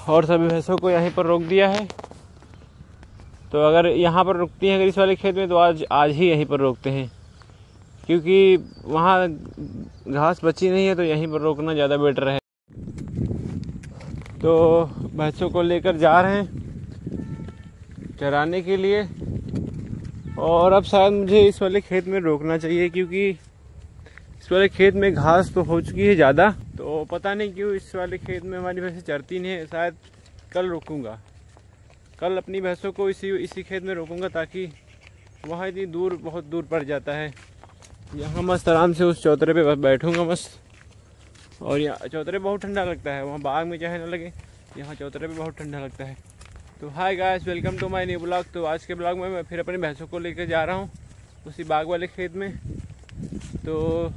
और सभी भैंसों को यहीं पर रोक दिया है। तो अगर यहाँ पर रुकती हैं अगर इस वाले खेत में तो आज ही यहीं पर रोकते हैं, क्योंकि वहाँ घास बची नहीं है तो यहीं पर रोकना ज़्यादा बेटर है। तो भैंसों को लेकर जा रहे हैं चराने के लिए। और अब शायद मुझे इस वाले खेत में रोकना चाहिए, क्योंकि इस वाले खेत में घास तो हो चुकी है ज़्यादा। तो पता नहीं क्यों इस वाले खेत में हमारी भैंसें चरती नहीं है। शायद कल रोकूँगा, कल अपनी भैंसों को इसी खेत में रोकूँगा, ताकि वहाँ इतनी दूर बहुत दूर पड़ जाता है। यहाँ मस्त आराम से उस चौतरे पे बैठूँगा मस्त। और यहाँ चौतरे बहुत ठंडा लगता है, वहाँ बाग में चाहे न लगे, यहाँ चौतरे पे बहुत ठंडा लगता है। तो hi guys, welcome to my new blog. तो आज के ब्लॉग में मैं फिर अपनी भैंसों को लेकर जा रहा हूँ उसी बाग वाले खेत में। तो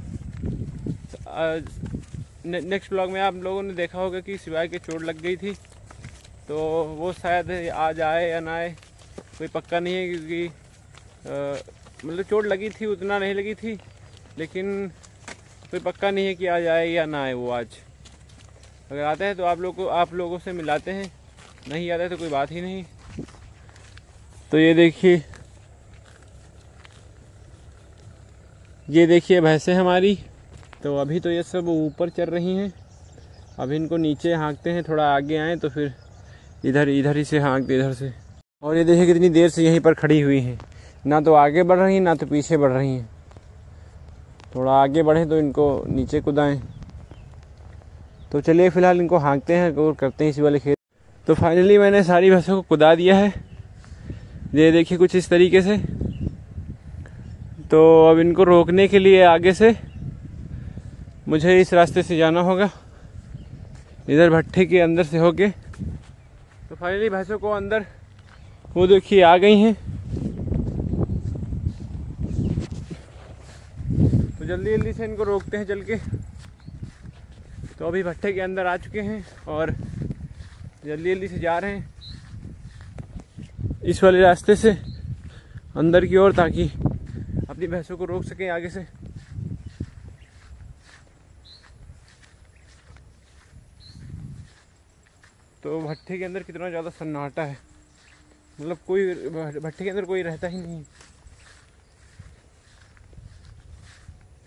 नेक्स्ट ब्लॉग में आप लोगों ने देखा होगा कि सिवाय के चोट लग गई थी, तो वो शायद आज आए या ना आए कोई पक्का नहीं है, क्योंकि मतलब चोट लगी थी, उतना नहीं लगी थी, लेकिन कोई पक्का नहीं है कि आज आए या ना आए वो आज। अगर आते हैं तो आप लोगों से मिलाते हैं, नहीं आता है तो कोई बात ही नहीं। तो ये देखिए भैंसें हमारी। तो अभी तो ये सब ऊपर चल रही हैं, अभी इनको नीचे हाँकते हैं, थोड़ा आगे आए तो फिर इधर ही से हाँकते इधर से। और ये देखिए कितनी देर से यहीं पर खड़ी हुई हैं, ना तो आगे बढ़ रही हैं ना तो पीछे बढ़ रही हैं। थोड़ा आगे बढ़े तो इनको नीचे कुदाएं। तो चलिए फ़िलहाल इनको हाँकते हैं और करते हैं इसी वाले खेत। तो फाइनली मैंने सारी भैंसों को कुदा दिया है, ये देखिए कुछ इस तरीके से। तो अब इनको रोकने के लिए आगे से मुझे इस रास्ते से जाना होगा, इधर भट्ठे के अंदर से होके। तो फाइनली भैंसों को अंदर वो देखिए आ गई हैं। तो जल्दी से इनको रोकते हैं चल के। तो अभी भट्ठे के अंदर आ चुके हैं और जल्दी से जा रहे हैं इस वाले रास्ते से अंदर की ओर, ताकि अपनी भैंसों को रोक सकें आगे से। तो भट्ठे के अंदर कितना ज़्यादा सन्नाटा है, मतलब कोई भट्ठे के अंदर कोई रहता ही नहीं।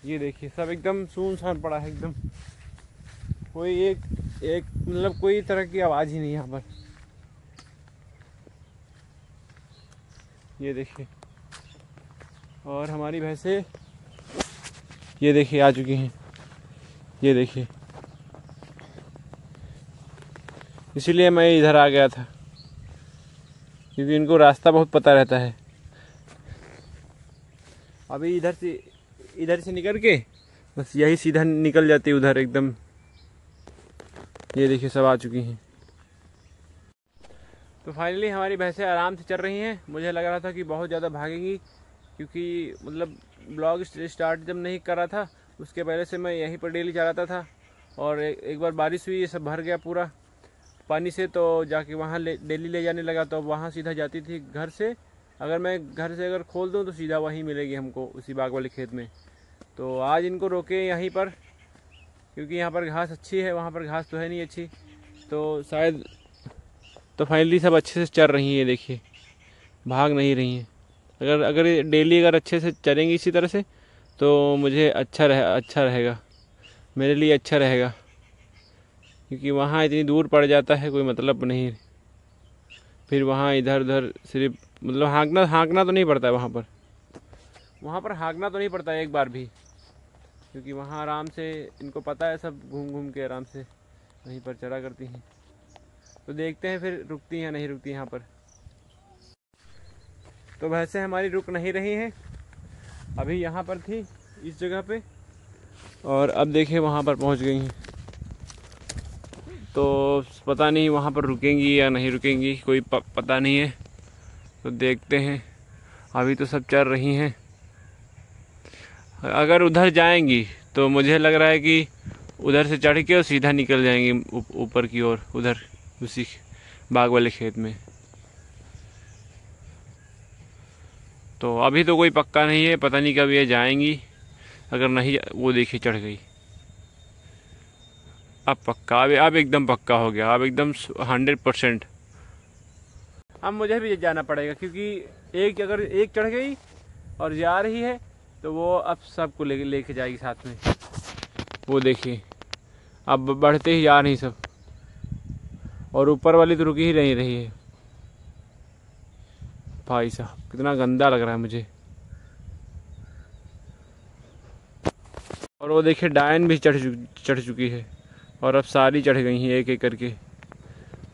ये देखिए सब एकदम सुनसान पड़ा है एकदम, कोई एक मतलब कोई तरह की आवाज़ ही नहीं यहाँ पर। ये देखिए, और हमारी भैंसें ये देखिए आ चुकी हैं। ये देखिए, इसीलिए मैं इधर आ गया था, क्योंकि इनको रास्ता बहुत पता रहता है। अभी इधर से निकल के बस यही सीधा निकल जाती उधर एकदम। ये देखिए सब आ चुकी हैं। तो फाइनली हमारी भैंसें आराम से चल रही हैं। मुझे लग रहा था कि बहुत ज़्यादा भागेंगी, क्योंकि मतलब ब्लॉग स्टार्ट जब नहीं कर रहा था उसके पहले से मैं यहीं पर डेली चलाता था। और एक बार बारिश हुई, ये सब भर गया पूरा पानी से, तो जाके वहाँ डेली ले जाने लगा। तो वहाँ सीधा जाती थी घर से। अगर मैं घर से अगर खोल दूँ तो सीधा वहीं मिलेगी हमको उसी बाग वाले खेत में। तो आज इनको रोके यहीं पर, क्योंकि यहाँ पर घास अच्छी है, वहाँ पर घास तो है नहीं अच्छी, तो शायद। तो फाइनली सब अच्छे से चल रही हैं, ये देखिए भाग नहीं रही हैं। अगर डेली अगर अच्छे से चलेंगी इसी तरह से तो मुझे अच्छा रहेगा, मेरे लिए अच्छा रहेगा, क्योंकि वहाँ इतनी दूर पड़ जाता है, कोई मतलब नहीं। फिर वहाँ इधर उधर सिर्फ मतलब हाँकना तो नहीं पड़ता है वहाँ पर हाँकना तो नहीं पड़ता है एक बार भी, क्योंकि वहाँ आराम से इनको पता है, सब घूम के आराम से वहीं पर चरा करती हैं। तो देखते हैं फिर रुकती हैं नहीं रुकती यहाँ पर। तो भैंसें हमारी रुक नहीं रही हैं, अभी यहाँ पर थी इस जगह पे, और अब देखिए वहाँ पर पहुँच गई हैं। तो पता नहीं वहाँ पर रुकेंगी या नहीं रुकेंगी, कोई पता नहीं है। तो देखते हैं, अभी तो सब चल रही हैं। अगर उधर जाएंगी तो मुझे लग रहा है कि उधर से चढ़ के और सीधा निकल जाएंगी ऊपर की ओर, उधर उसी बाग वाले खेत में। तो अभी तो कोई पक्का नहीं है, पता नहीं कब ये जाएंगी। अगर नहीं, वो देखिए चढ़ गई। अब पक्का, अब एकदम पक्का हो गया, अब एकदम 100%। अब मुझे भी जाना पड़ेगा क्योंकि अगर एक चढ़ गई और जा रही है तो वो अब सबको लेके जाएगी साथ में। वो देखिए अब बढ़ते ही जा रही सब, और ऊपर वाली तो रुकी ही नहीं रही है। भाई साहब कितना गंदा लग रहा है मुझे। और वो देखिए डायन भी चढ़ चुकी है, और अब सारी चढ़ गई हैं एक एक करके,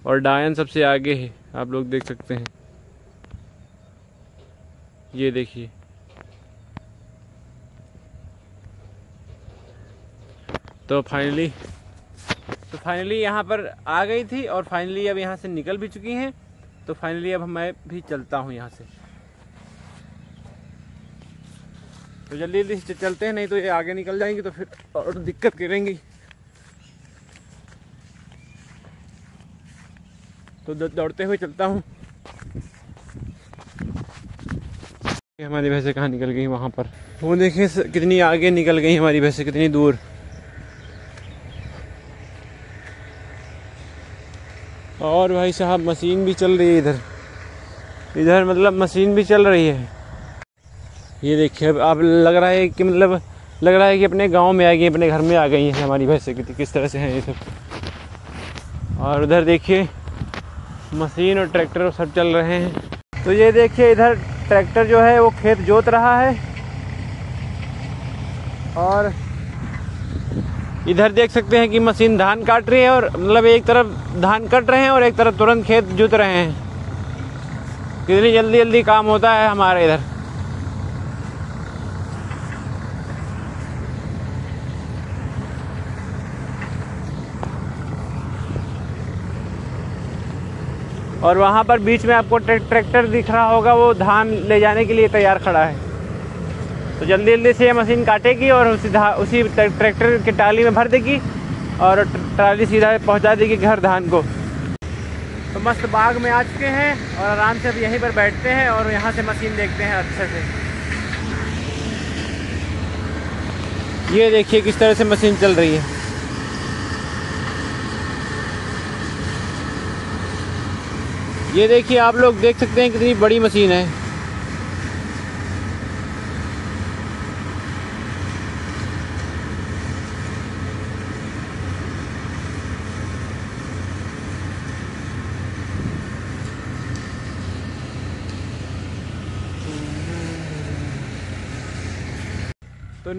और डायन सबसे आगे है, आप लोग देख सकते हैं। ये देखिए तो फाइनली यहाँ पर आ गई थी, और फाइनली अब यहाँ से निकल भी चुकी हैं। तो फाइनली अब मैं भी चलता हूँ यहाँ से। तो जल्दी जल्दी से चलते हैं, नहीं तो ये आगे निकल जाएंगी तो फिर और दिक्कत करेंगी। तो दौड़ते हुए चलता हूँ। हमारी भैंसें कहाँ निकल गई वहाँ पर, वो देखिए कितनी आगे निकल गई हमारी भैंसें, कितनी दूर। और भाई साहब मशीन भी चल रही है इधर मतलब मशीन भी चल रही है। ये देखिए अब लग रहा है कि अपने गांव में आ गई, अपने घर में आ गई हैं हमारी भैंसें, किस तरह से हैं ये सब। और उधर देखिए मशीन और ट्रैक्टर सब चल रहे हैं। तो ये देखिए इधर ट्रैक्टर जो है वो खेत जोत रहा है, और इधर देख सकते हैं कि मशीन धान काट रही है, और मतलब एक तरफ धान कट रहे हैं और एक तरफ तुरंत खेत जोत रहे हैं। कितनी जल्दी जल्दी काम होता है हमारे इधर। और वहाँ पर बीच में आपको ट्रैक्टर दिख रहा होगा, वो धान ले जाने के लिए तैयार खड़ा है। तो जल्दी जल्दी से ये मशीन काटेगी और उसी ट्रैक्टर की टाली में भर देगी, और ट्राली सीधा पहुँचा देगी घर धान को। तो मस्त बाग में आ चुके हैं, और आराम से अब यहीं पर बैठते हैं और यहाँ से मशीन देखते हैं अच्छे से। ये देखिए किस तरह से मशीन चल रही है। ये देखिए आप लोग देख सकते हैं कितनी बड़ी मशीन है। तो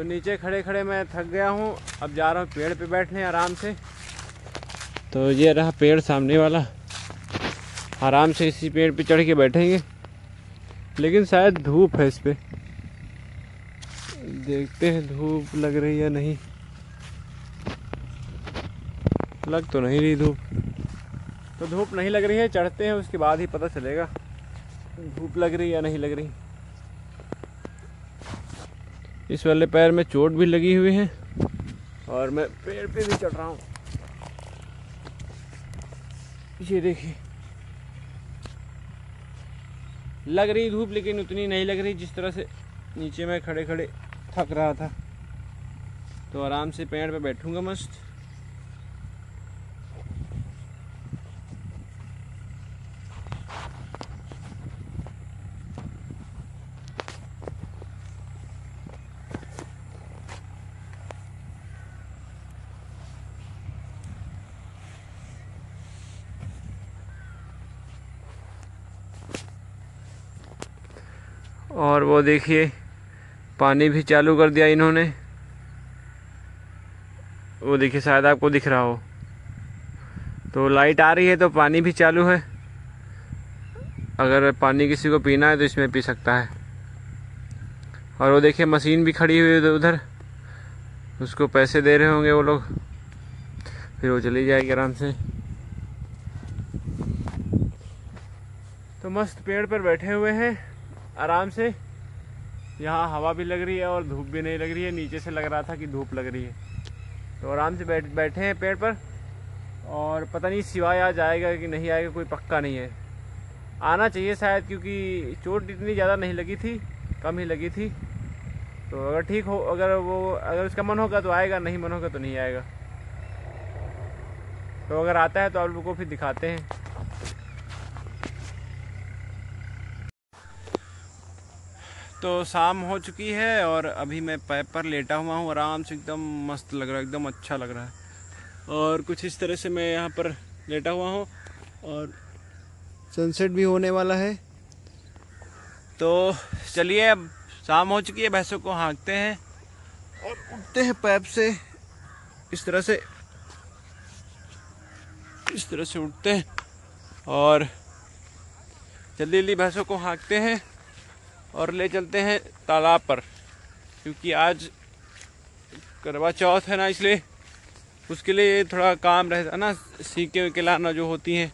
नीचे खड़े मैं थक गया हूँ। अब जा रहा हूँ पेड़ पे बैठने आराम से। तो ये रहा पेड़ सामने वाला, आराम से इसी पेड़ पे चढ़ के बैठेंगे, लेकिन शायद धूप है इस पे, देखते हैं धूप लग रही है नहीं। लग तो नहीं रही धूप, तो धूप नहीं लग रही है, चढ़ते हैं उसके बाद ही पता चलेगा धूप लग रही या नहीं लग रही। इस वाले पैर में चोट भी लगी हुई है, और मैं पेड़ पे भी चढ़ रहा हूँ। ये देखिए लग रही धूप, लेकिन उतनी नहीं लग रही जिस तरह से नीचे में खड़े खड़े थक रहा था। तो आराम से पेड़ पे बैठूंगा मस्त। और वो देखिए पानी भी चालू कर दिया इन्होंने, वो देखिए शायद आपको दिख रहा हो। तो लाइट आ रही है तो पानी भी चालू है, अगर पानी किसी को पीना है तो इसमें पी सकता है। और वो देखिए मशीन भी खड़ी हुई है उधर, उसको पैसे दे रहे होंगे वो लोग, फिर वो चली जाएगी आराम से। तो मस्त पेड़ पर बैठे हुए हैं आराम से, यहाँ हवा भी लग रही है और धूप भी नहीं लग रही है। नीचे से लग रहा था कि धूप लग रही है, तो आराम से बैठे हैं पेड़ पर। और पता नहीं सिवाय आज आएगा कि नहीं आएगा, कोई पक्का नहीं है। आना चाहिए शायद, क्योंकि चोट इतनी ज़्यादा नहीं लगी थी, कम ही लगी थी। तो अगर ठीक हो, अगर उसका मन होगा तो आएगा, नहीं मन होगा तो नहीं आएगा। तो अगर आता है तो आप लोगों को फिर दिखाते हैं। तो शाम हो चुकी है और अभी मैं पैप पर लेटा हुआ हूँ, आराम से, एकदम मस्त लग रहा है, एकदम अच्छा लग रहा है। और कुछ इस तरह से मैं यहाँ पर लेटा हुआ हूँ और सनसेट भी होने वाला है। तो चलिए, अब शाम हो चुकी है, भैंसों को हाँकते हैं और उठते हैं पैप से। इस तरह से उठते हैं और जल्दी जल्दी भैंसों को हाँकते हैं और ले चलते हैं तालाब पर, क्योंकि आज करवा चौथ है ना, इसलिए उसके लिए थोड़ा काम रहता ना, सीके वीके लाना जो होती हैं,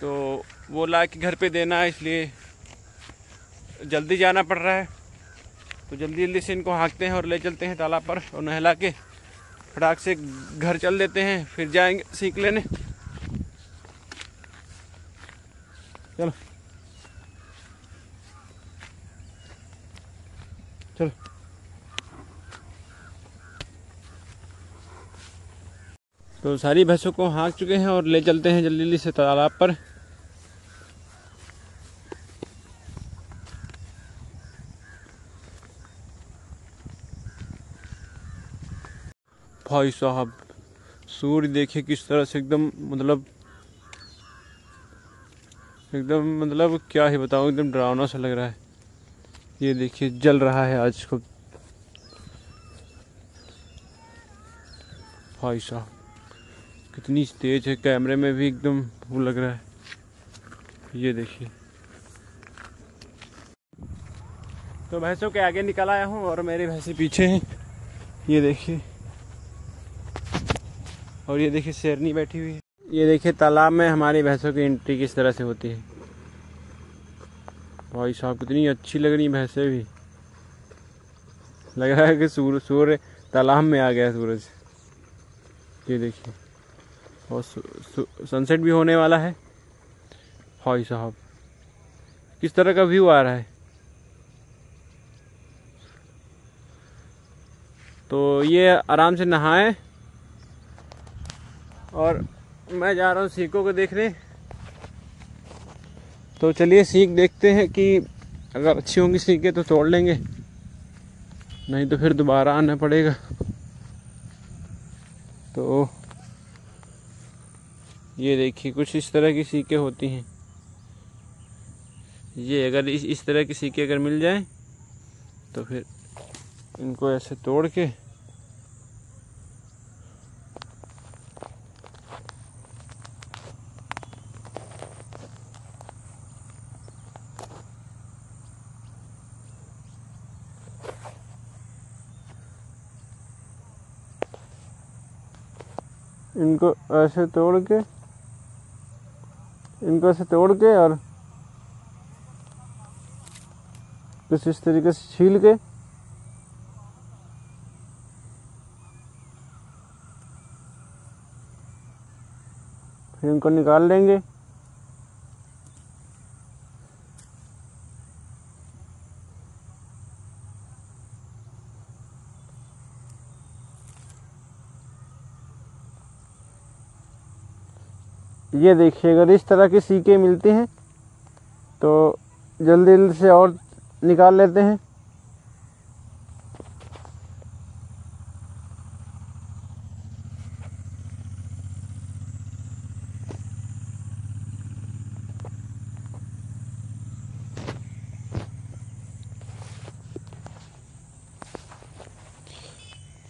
तो वो ला के घर पे देना है, इसलिए जल्दी जाना पड़ रहा है। तो जल्दी जल्दी से इनको हाँकते हैं और ले चलते हैं तालाब पर और नहला के फटाक से घर चल देते हैं, फिर जाएंगे सीख लेने। चलो चलो। तो सारी भैंसों को हाँक चुके हैं और ले चलते हैं जल्दी जल्दी से तालाब पर। भाई साहब, सूर्य देखिए किस तरह से एकदम मतलब क्या ही बताऊं, एकदम डरावना सा लग रहा है। ये देखिए जल रहा है आज खुद। भाई साहब कितनी तेज है, कैमरे में भी एकदम वो लग रहा है। ये देखिए। तो भैंसों के आगे निकल आया हूँ और मेरी भैंसें पीछे हैं, ये देखिए। और ये देखिए शेरनी बैठी हुई है। ये देखिए तालाब में हमारी भैंसों की एंट्री किस तरह से होती है। भाई साहब कितनी अच्छी लग रही भैंसें भी, लग रहा है कि सूर्य तालाब में आ गया सूरज। ये देखिए, और सनसेट भी होने वाला है। भाई साहब किस तरह का व्यू आ रहा है। तो ये आराम से नहाए और मैं जा रहा हूँ सीकों को देखने। तो चलिए सीख देखते हैं कि अगर अच्छी होंगी सीखें तो तोड़ लेंगे, नहीं तो फिर दोबारा आना पड़ेगा। तो ये देखिए कुछ इस तरह की सीखें होती हैं। ये अगर इस तरह की सीखें अगर मिल जाए तो फिर इनको ऐसे तोड़ के इनको ऐसे तोड़ के और कुछ इस तरीके से छील के फिर इनको निकाल लेंगे। ये देखिए अगर इस तरह की सीखें मिलती हैं तो जल्दी जल्दी से और निकाल लेते हैं।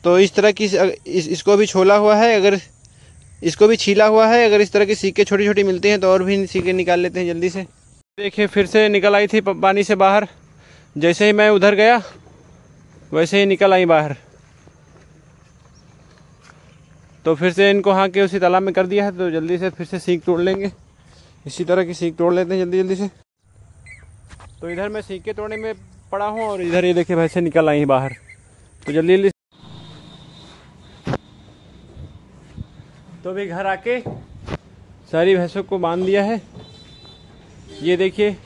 तो इस तरह की इसको भी छोला हुआ है, अगर इसको भी छीला हुआ है, अगर इस तरह की सीखें छोटी छोटी मिलती हैं तो और भी सीखें निकाल लेते हैं जल्दी से। देखिए फिर से निकल आई थी पानी से बाहर, जैसे ही मैं उधर गया वैसे ही निकल आई बाहर। तो फिर से इनको हाँ के उसी तालाब में कर दिया है, तो जल्दी से फिर से सीख तोड़ लेंगे। इसी तरह की सीख तोड़ लेते हैं जल्दी जल्दी से। तो इधर मैं सीखें तोड़ने में पड़ा हूँ और इधर ये देखिए भैंसें निकल आई बाहर। तो जल्दी जल्दी तो भी घर आके सारी भैंसों को बांध दिया है। ये देखिए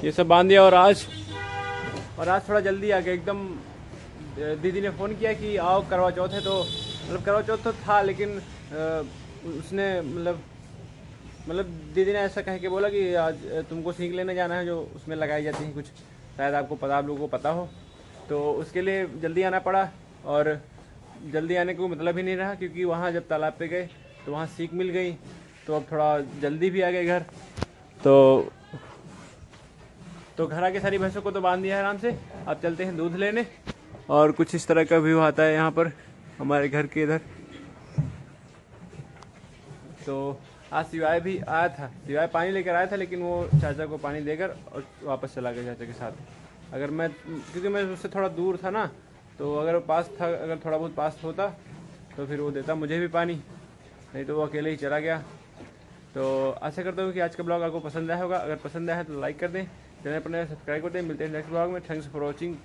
ये सब बांध दिया और आज थोड़ा जल्दी आ गया, एकदम दीदी ने फ़ोन किया कि आओ करवा चौथ है, तो मतलब करवा चौथ तो था, लेकिन उसने मतलब दीदी ने ऐसा कह के बोला कि आज तुमको सीख लेने जाना है, जो उसमें लगाई जाती हैं कुछ, शायद आपको पता, आप लोगों को पता हो। तो उसके लिए जल्दी आना पड़ा, और जल्दी आने को मतलब ही नहीं रहा, क्योंकि वहाँ जब तालाब पे गए तो वहाँ सीख मिल गई, तो अब थोड़ा जल्दी भी आ गए घर। तो घर आके सारी भैंसों को तो बांध दिया है आराम से। अब चलते हैं दूध लेने, और कुछ इस तरह का व्यू आता है यहाँ पर हमारे घर के इधर। तो आज शिवाय भी आया था, शिवाय पानी लेकर आया था, लेकिन वो चाचा को पानी देकर और वापस चला गया चाचा के साथ। अगर मैं, क्योंकि मैं उससे थोड़ा दूर था ना, तो अगर पास था, अगर थोड़ा बहुत पास होता तो फिर वो देता मुझे भी पानी, नहीं तो वो अकेले ही चला गया। तो आशा करता हूँ कि आज का ब्लॉग आपको पसंद आया होगा। अगर पसंद आया है तो लाइक कर दें, चैनल पर नए सब्सक्राइब कर दें। मिलते हैं नेक्स्ट ब्लॉग में। Thanks for watching.